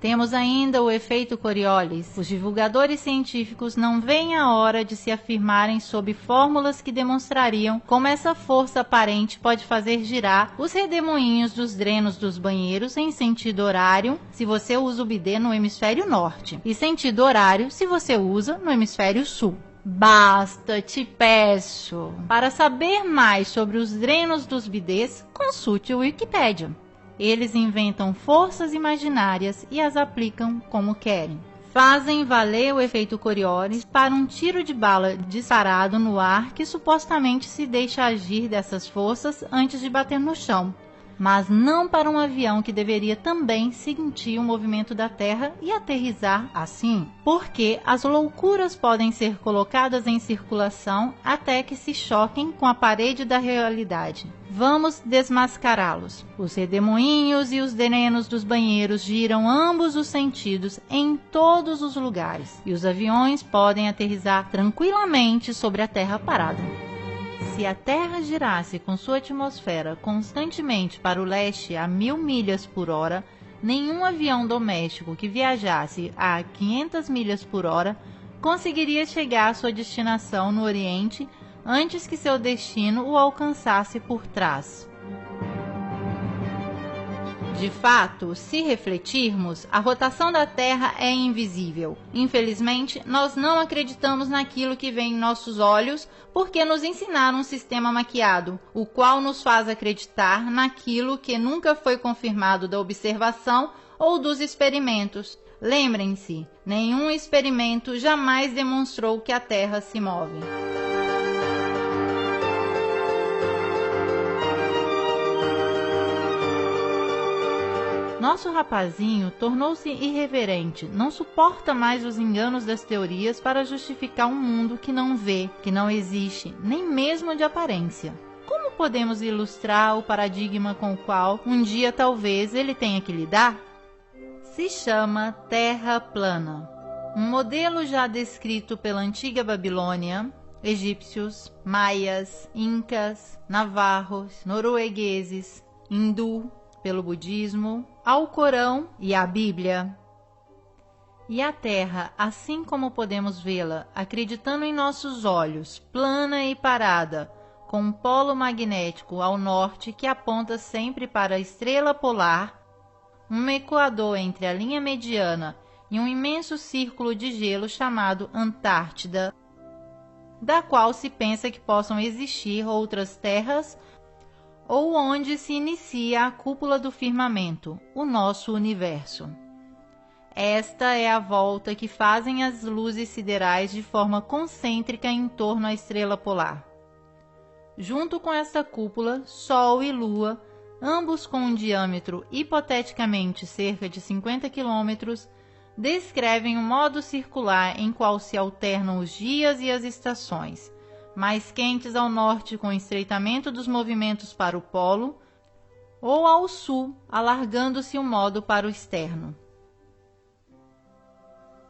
Temos ainda o efeito Coriolis. Os divulgadores científicos não veem a hora de se afirmarem sob fórmulas que demonstrariam como essa força aparente pode fazer girar os redemoinhos dos drenos dos banheiros em sentido horário se você usa o bidê no hemisfério norte e sentido horário se você usa no hemisfério sul. Basta, te peço! Para saber mais sobre os drenos dos bidês, consulte o Wikipédia. Eles inventam forças imaginárias e as aplicam como querem. Fazem valer o efeito Coriolis para um tiro de bala disparado no ar que supostamente se deixa agir dessas forças antes de bater no chão, mas não para um avião que deveria também sentir o movimento da Terra e aterrissar assim, porque as loucuras podem ser colocadas em circulação até que se choquem com a parede da realidade. Vamos desmascará-los. Os redemoinhos e os drenos dos banheiros giram ambos os sentidos em todos os lugares, e os aviões podem aterrissar tranquilamente sobre a Terra parada. Se a Terra girasse com sua atmosfera constantemente para o leste a 1000 milhas por hora, nenhum avião doméstico que viajasse a 500 milhas por hora conseguiria chegar à sua destinação no Oriente antes que seu destino o alcançasse por trás. De fato, se refletirmos, a rotação da Terra é invisível. Infelizmente, nós não acreditamos naquilo que vê em nossos olhos porque nos ensinaram um sistema maquiado, o qual nos faz acreditar naquilo que nunca foi confirmado da observação ou dos experimentos. Lembrem-se, nenhum experimento jamais demonstrou que a Terra se move. Nosso rapazinho tornou-se irreverente, não suporta mais os enganos das teorias para justificar um mundo que não vê, que não existe, nem mesmo de aparência. Como podemos ilustrar o paradigma com o qual um dia talvez ele tenha que lidar? Se chama Terra plana. Um modelo já descrito pela antiga Babilônia, egípcios, maias, incas, navarros, noruegueses, hindu, pelo budismo, ao Corão e à Bíblia. E a Terra, assim como podemos vê-la, acreditando em nossos olhos, plana e parada, com um polo magnético ao norte que aponta sempre para a estrela polar, um equador entre a linha mediana e um imenso círculo de gelo chamado Antártida, da qual se pensa que possam existir outras terras ou onde se inicia a cúpula do firmamento, o nosso universo. Esta é a volta que fazem as luzes siderais de forma concêntrica em torno à estrela polar. Junto com esta cúpula, Sol e Lua, ambos com um diâmetro hipoteticamente cerca de 50 km, descrevem um modo circular em qual se alternam os dias e as estações, mais quentes ao norte com estreitamento dos movimentos para o polo, ou ao sul, alargando-se o modo para o externo.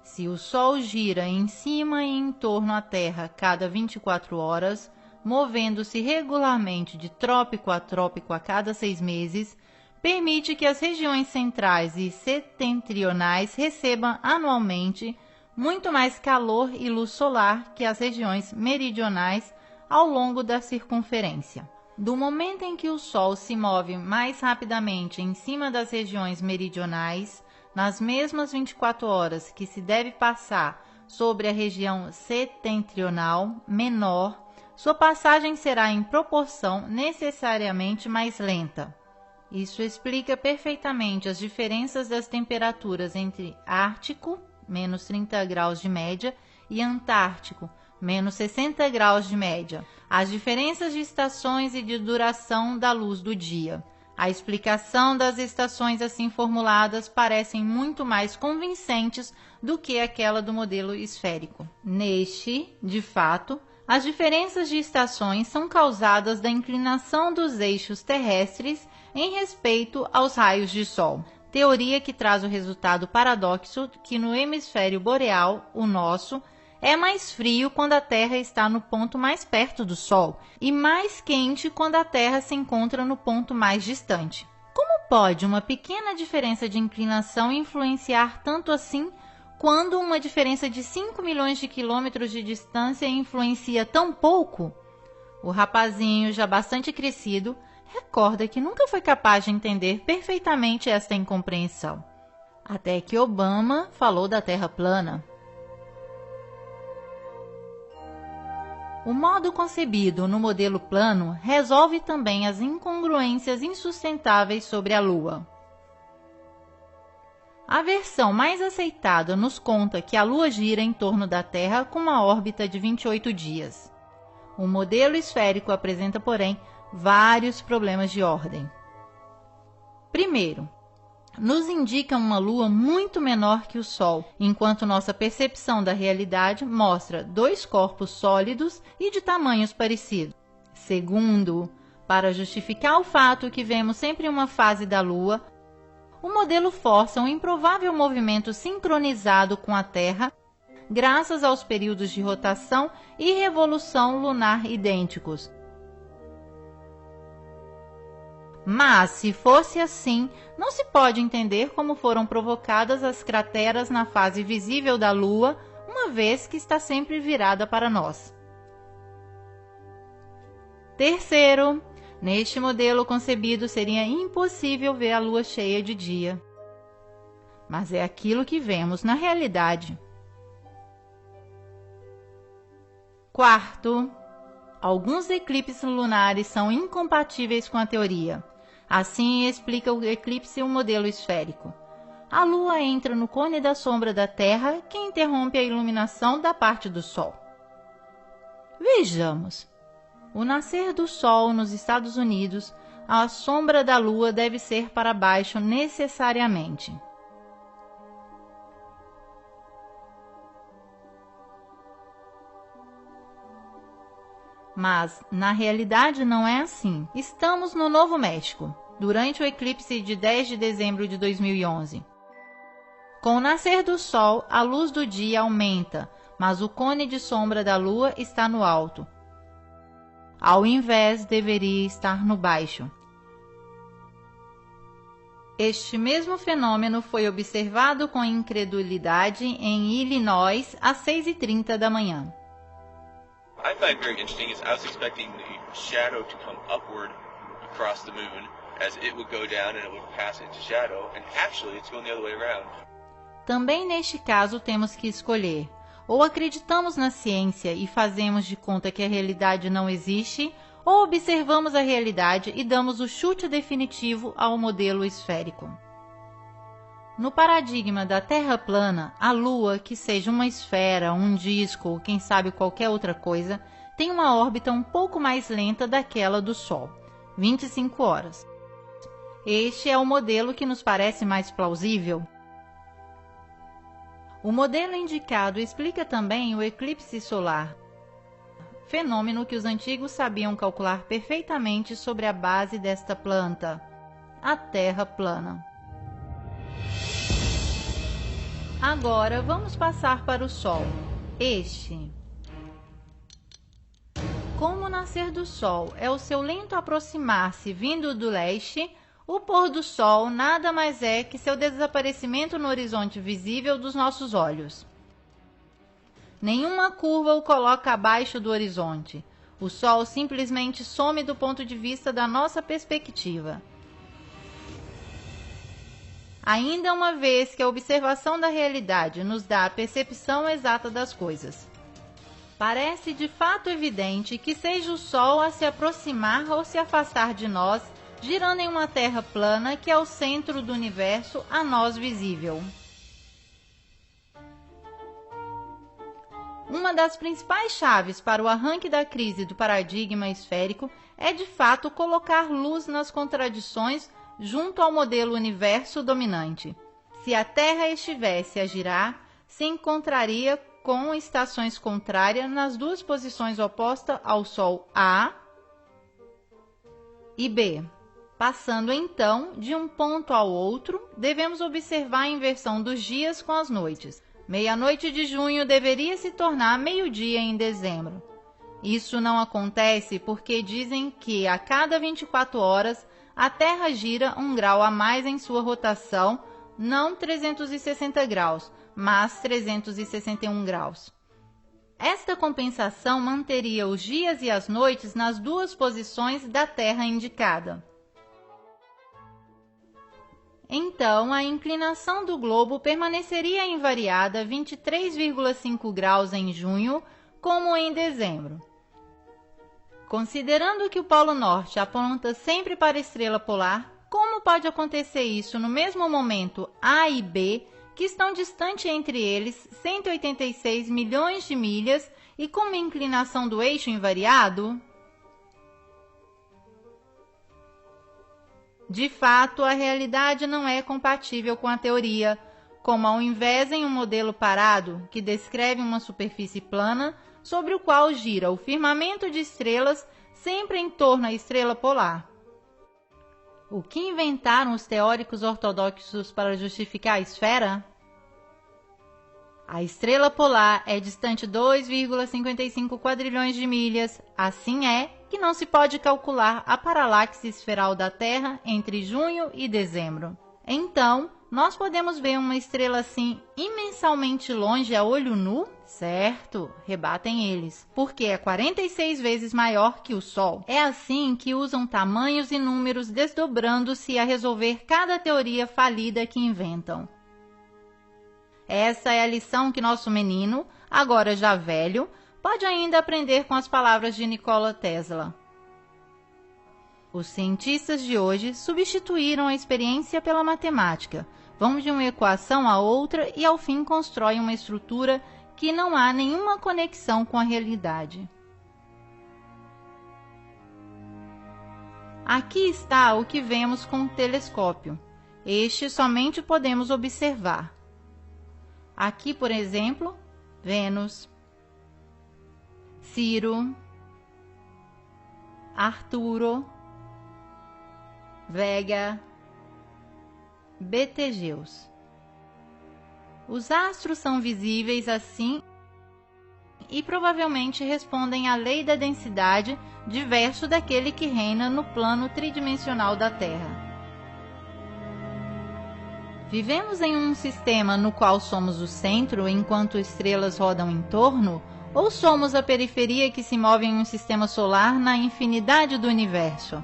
Se o Sol gira em cima e em torno à Terra cada 24 horas, movendo-se regularmente de trópico a trópico a cada 6 meses, permite que as regiões centrais e setentrionais recebam anualmente muito mais calor e luz solar que as regiões meridionais ao longo da circunferência. Do momento em que o Sol se move mais rapidamente em cima das regiões meridionais, nas mesmas 24 horas que se deve passar sobre a região setentrional menor, sua passagem será em proporção necessariamente mais lenta. Isso explica perfeitamente as diferenças das temperaturas entre Ártico, menos 30 graus de média, e Antártico, menos 60 graus de média, as diferenças de estações e de duração da luz do dia. A explicação das estações assim formuladas parecem muito mais convincentes do que aquela do modelo esférico. Neste, de fato, as diferenças de estações são causadas da inclinação dos eixos terrestres em respeito aos raios de Sol. Teoria que traz o resultado paradoxo que no hemisfério boreal, o nosso, é mais frio quando a Terra está no ponto mais perto do Sol e mais quente quando a Terra se encontra no ponto mais distante. Como pode uma pequena diferença de inclinação influenciar tanto assim, quando uma diferença de 5 milhões de quilômetros de distância influencia tão pouco? O rapazinho, já bastante crescido, recorda que nunca foi capaz de entender perfeitamente esta incompreensão. Até que Obama falou da Terra plana. O modo concebido no modelo plano resolve também as incongruências insustentáveis sobre a Lua. A versão mais aceitada nos conta que a Lua gira em torno da Terra com uma órbita de 28 dias. O modelo esférico apresenta, porém, vários problemas de ordem. Primeiro, nos indica uma Lua muito menor que o Sol, enquanto nossa percepção da realidade mostra dois corpos sólidos e de tamanhos parecidos. Segundo, para justificar o fato que vemos sempre uma fase da Lua, o modelo força um improvável movimento sincronizado com a Terra, graças aos períodos de rotação e revolução lunar idênticos. Mas, se fosse assim, não se pode entender como foram provocadas as crateras na fase visível da Lua, uma vez que está sempre virada para nós. Terceiro, neste modelo concebido seria impossível ver a Lua cheia de dia. Mas é aquilo que vemos na realidade. Quarto, alguns eclipses lunares são incompatíveis com a teoria. Assim explica o eclipse o modelo esférico. A Lua entra no cone da sombra da Terra, que interrompe a iluminação da parte do Sol. Vejamos. O nascer do Sol nos Estados Unidos, a sombra da Lua deve ser para baixo necessariamente. Mas, na realidade, não é assim. Estamos no Novo México, durante o eclipse de 10 de dezembro de 2011. Com o nascer do Sol, a luz do dia aumenta, mas o cone de sombra da Lua está no alto. Ao invés, deveria estar no baixo. Este mesmo fenômeno foi observado com incredulidade em Illinois às 6h30 da manhã. I find very interesting is I was expecting the shadow to come upward across the moon as it would go down and it would pass into shadow, and actually it's going the other way around. Também neste caso temos que escolher: ou acreditamos na ciência e fazemos de conta que a realidade não existe, ou observamos a realidade e damos o chute definitivo ao modelo esférico. No paradigma da Terra plana, a Lua, que seja uma esfera, um disco ou quem sabe qualquer outra coisa, tem uma órbita um pouco mais lenta daquela do Sol, 25 horas. Este é o modelo que nos parece mais plausível. O modelo indicado explica também o eclipse solar, fenômeno que os antigos sabiam calcular perfeitamente sobre a base desta planta, a Terra plana. Agora vamos passar para o Sol. Como o nascer do Sol é o seu lento aproximar-se vindo do leste, o pôr do Sol nada mais é que seu desaparecimento no horizonte visível dos nossos olhos. Nenhuma curva o coloca abaixo do horizonte. O Sol simplesmente some do ponto de vista da nossa perspectiva. Ainda uma vez que a observação da realidade nos dá a percepção exata das coisas. Parece de fato evidente que seja o Sol a se aproximar ou se afastar de nós, girando em uma Terra plana que é o centro do universo a nós visível. Uma das principais chaves para o arranque da crise do paradigma esférico é de fato colocar luz nas contradições junto ao modelo universo dominante. Se a Terra estivesse a girar, se encontraria com estações contrárias nas duas posições opostas ao Sol A e B. Passando então de um ponto ao outro, devemos observar a inversão dos dias com as noites. Meia-noite de junho deveria se tornar meio-dia em dezembro. Isso não acontece porque dizem que a cada 24 horas a Terra gira 1 grau a mais em sua rotação, não 360 graus, mas 361 graus. Esta compensação manteria os dias e as noites nas duas posições da Terra indicada. Então, a inclinação do globo permaneceria invariada 23,5 graus em junho, como em dezembro. Considerando que o Polo Norte aponta sempre para a estrela polar, como pode acontecer isso no mesmo momento A e B, que estão distantes entre eles 186 milhões de milhas e com uma inclinação do eixo invariado? De fato, a realidade não é compatível com a teoria, como ao invés em um modelo parado, que descreve uma superfície plana, sobre o qual gira o firmamento de estrelas sempre em torno à estrela polar. O que inventaram os teóricos ortodoxos para justificar a esfera? A estrela polar é distante 2,55 quadrilhões de milhas, assim é que não se pode calcular a paralaxe esferal da Terra entre junho e dezembro. Então, nós podemos ver uma estrela assim imensamente longe a olho nu? Certo, rebatem eles, porque é 46 vezes maior que o Sol. É assim que usam tamanhos e números desdobrando-se a resolver cada teoria falida que inventam. Essa é a lição que nosso menino, agora já velho, pode ainda aprender com as palavras de Nikola Tesla. Os cientistas de hoje substituíram a experiência pela matemática, vão de uma equação a outra e ao fim constroem uma estrutura que não há nenhuma conexão com a realidade. Aqui está o que vemos com o telescópio. Este somente podemos observar. Aqui, por exemplo, Vênus, Ciro, Arturo, Vega, Betelgeuse. Os astros são visíveis assim e provavelmente respondem à lei da densidade diverso daquele que reina no plano tridimensional da Terra. Vivemos em um sistema no qual somos o centro enquanto estrelas rodam em torno, ou somos a periferia que se move em um sistema solar na infinidade do universo?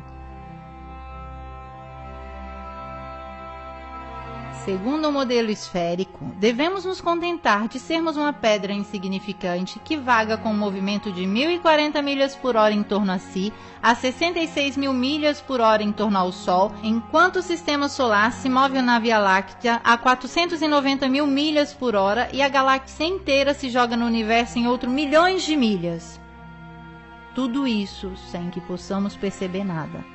Segundo o modelo esférico, devemos nos contentar de sermos uma pedra insignificante que vaga com um movimento de 1.040 milhas por hora em torno a si, a 66 mil milhas por hora em torno ao Sol, enquanto o sistema solar se move na Via Láctea a 490 mil milhas por hora e a galáxia inteira se joga no universo em outros milhões de milhas. Tudo isso sem que possamos perceber nada.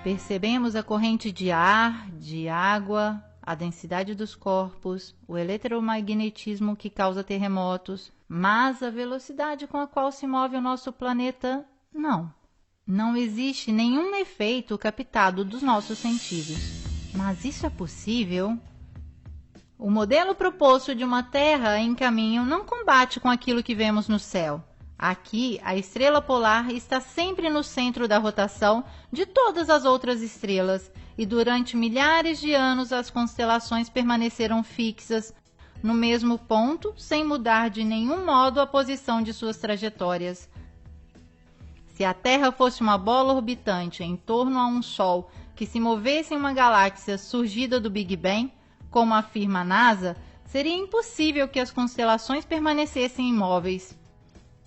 Percebemos a corrente de ar, de água, a densidade dos corpos, o eletromagnetismo que causa terremotos, mas a velocidade com a qual se move o nosso planeta, não. Não existe nenhum efeito captado dos nossos sentidos. Mas isso é possível? O modelo proposto de uma Terra em caminho não combate com aquilo que vemos no céu. Aqui, a estrela polar está sempre no centro da rotação de todas as outras estrelas e durante milhares de anos as constelações permaneceram fixas no mesmo ponto, sem mudar de nenhum modo a posição de suas trajetórias. Se a Terra fosse uma bola orbitante em torno a um Sol que se movesse em uma galáxia surgida do Big Bang, como afirma a NASA, seria impossível que as constelações permanecessem imóveis.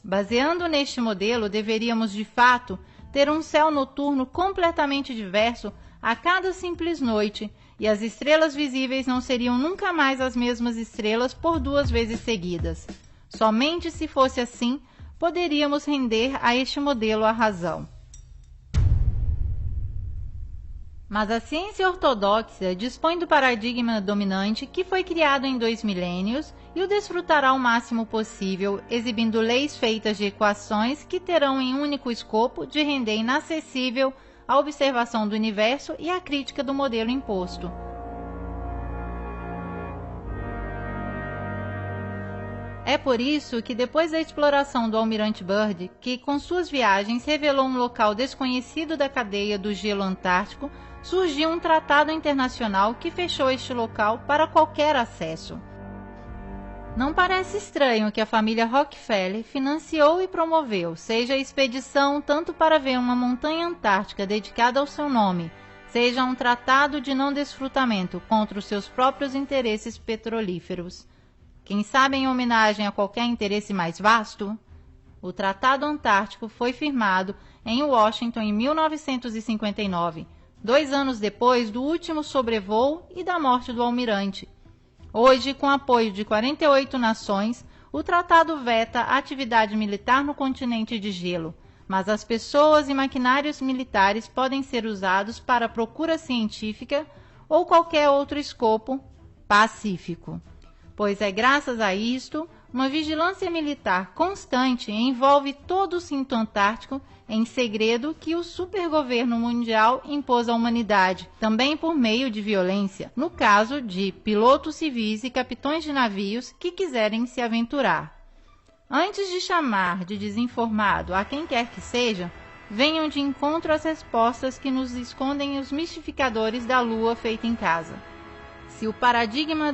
Baseando neste modelo, deveríamos, de fato, ter um céu noturno completamente diverso a cada simples noite, e as estrelas visíveis não seriam nunca mais as mesmas estrelas por 2 vezes seguidas. Somente se fosse assim, poderíamos render a este modelo a razão. Mas a ciência ortodoxa dispõe do paradigma dominante que foi criado em 2 milênios e o desfrutará o máximo possível, exibindo leis feitas de equações que terão em único escopo de render inacessível a observação do universo e a crítica do modelo imposto. É por isso que depois da exploração do almirante Byrd, que com suas viagens revelou um local desconhecido da cadeia do gelo antártico, surgiu um tratado internacional que fechou este local para qualquer acesso. Não parece estranho que a família Rockefeller financiou e promoveu, seja a expedição tanto para ver uma montanha antártica dedicada ao seu nome, seja um tratado de não desfrutamento contra os seus próprios interesses petrolíferos. Quem sabe em homenagem a qualquer interesse mais vasto? O Tratado Antártico foi firmado em Washington em 1959, 2 anos depois do último sobrevoo e da morte do almirante. Hoje, com apoio de 48 nações, o tratado veta a atividade militar no continente de gelo, mas as pessoas e maquinários militares podem ser usados para procura científica ou qualquer outro escopo pacífico. Pois é graças a isto, uma vigilância militar constante envolve todo o cinto antártico em segredo que o supergoverno mundial impôs à humanidade, também por meio de violência, no caso de pilotos civis e capitães de navios que quiserem se aventurar. Antes de chamar de desinformado a quem quer que seja, venham de encontro às respostas que nos escondem os mistificadores da lua feita em casa. Se o paradigma